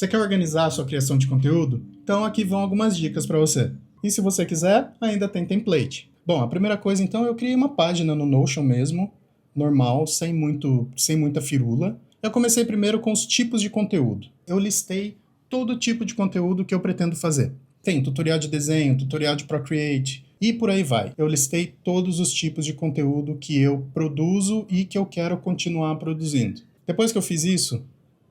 Você quer organizar a sua criação de conteúdo? Então aqui vão algumas dicas para você. E se você quiser, ainda tem template. Bom, a primeira coisa então, eu criei uma página no Notion mesmo, normal, sem muita firula. Eu comecei primeiro com os tipos de conteúdo. Eu listei todo tipo de conteúdo que eu pretendo fazer. Tem tutorial de desenho, tutorial de Procreate e por aí vai. Eu listei todos os tipos de conteúdo que eu produzo e que eu quero continuar produzindo. Depois que eu fiz isso,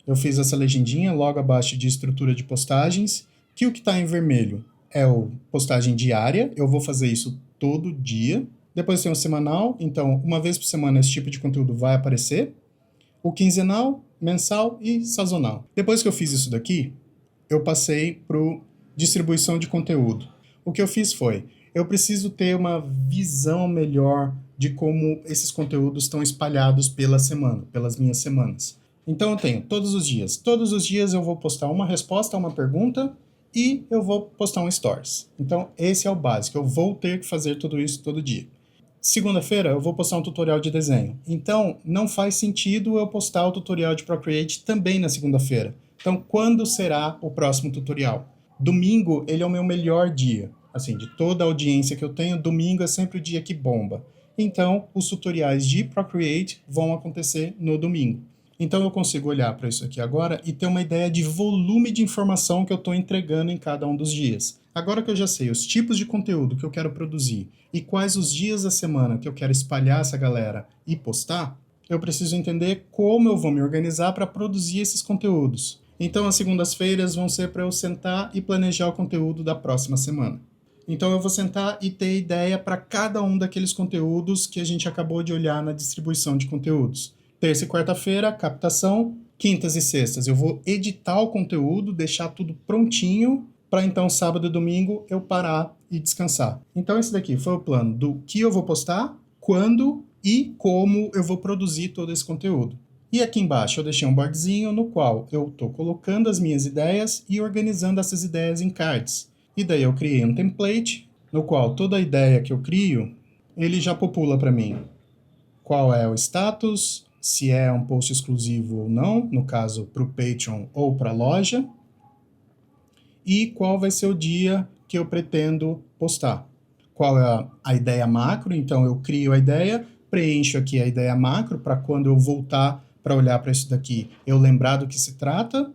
eu fiz essa legendinha logo abaixo de estrutura de postagens, que o que está em vermelho é a postagem diária, eu vou fazer isso todo dia. Depois tem o semanal, então uma vez por semana esse tipo de conteúdo vai aparecer. O quinzenal, mensal e sazonal. Depois que eu fiz isso daqui, eu passei para distribuição de conteúdo. O que eu fiz foi, eu preciso ter uma visão melhor de como esses conteúdos estão espalhados pela semana, pelas minhas semanas. Então eu tenho todos os dias eu vou postar uma resposta a uma pergunta e eu vou postar um stories. Então esse é o básico, eu vou ter que fazer tudo isso todo dia. Segunda-feira eu vou postar um tutorial de desenho. Então, não faz sentido eu postar o tutorial de Procreate também na segunda-feira. Então, quando será o próximo tutorial? Domingo, ele é o meu melhor dia. Assim, de toda a audiência que eu tenho, domingo é sempre o dia que bomba. Então, os tutoriais de Procreate vão acontecer no domingo. Então, eu consigo olhar para isso aqui agora e ter uma ideia de volume de informação que eu estou entregando em cada um dos dias. Agora que eu já sei os tipos de conteúdo que eu quero produzir e quais os dias da semana que eu quero espalhar essa galera e postar, eu preciso entender como eu vou me organizar para produzir esses conteúdos. Então, as segundas-feiras vão ser para eu sentar e planejar o conteúdo da próxima semana. Então, eu vou sentar e ter ideia para cada um daqueles conteúdos que a gente acabou de olhar na distribuição de conteúdos. Terça e quarta-feira, captação. Quintas e sextas, eu vou editar o conteúdo, deixar tudo prontinho, para então sábado e domingo eu parar e descansar. Então esse daqui foi o plano do que eu vou postar, quando e como eu vou produzir todo esse conteúdo. E aqui embaixo eu deixei um boardzinho no qual eu estou colocando as minhas ideias e organizando essas ideias em cards. E daí eu criei um template, no qual toda a ideia que eu crio, ele já popula para mim. Qual é o status, se é um post exclusivo ou não, no caso para o Patreon ou para a loja, e qual vai ser o dia que eu pretendo postar. Qual é a ideia macro, então eu crio a ideia, preencho aqui a ideia macro para quando eu voltar para olhar para isso daqui, eu lembrar do que se trata.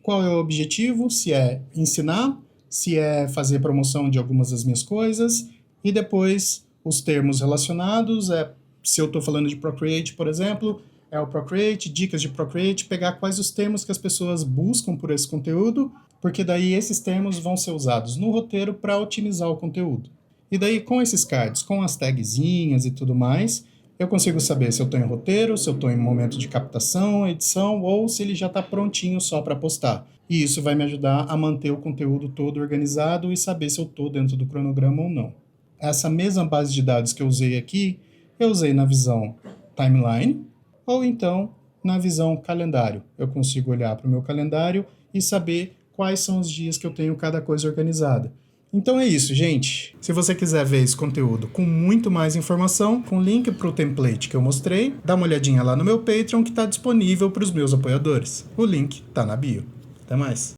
Qual é o objetivo, se é ensinar, se é fazer promoção de algumas das minhas coisas, e depois os termos relacionados, se eu estou falando de Procreate, por exemplo, é o Procreate, dicas de Procreate, pegar quais os termos que as pessoas buscam por esse conteúdo, porque daí esses termos vão ser usados no roteiro para otimizar o conteúdo. E daí com esses cards, com as tagzinhas e tudo mais, eu consigo saber se eu estou em roteiro, se eu estou em momento de captação, edição, ou se ele já está prontinho só para postar. E isso vai me ajudar a manter o conteúdo todo organizado e saber se eu estou dentro do cronograma ou não. Essa mesma base de dados que eu usei aqui, eu usei na visão timeline, ou então na visão calendário. Eu consigo olhar para o meu calendário e saber quais são os dias que eu tenho cada coisa organizada. Então é isso, gente. Se você quiser ver esse conteúdo com muito mais informação, com link para o template que eu mostrei, dá uma olhadinha lá no meu Patreon que está disponível para os meus apoiadores. O link está na bio. Até mais.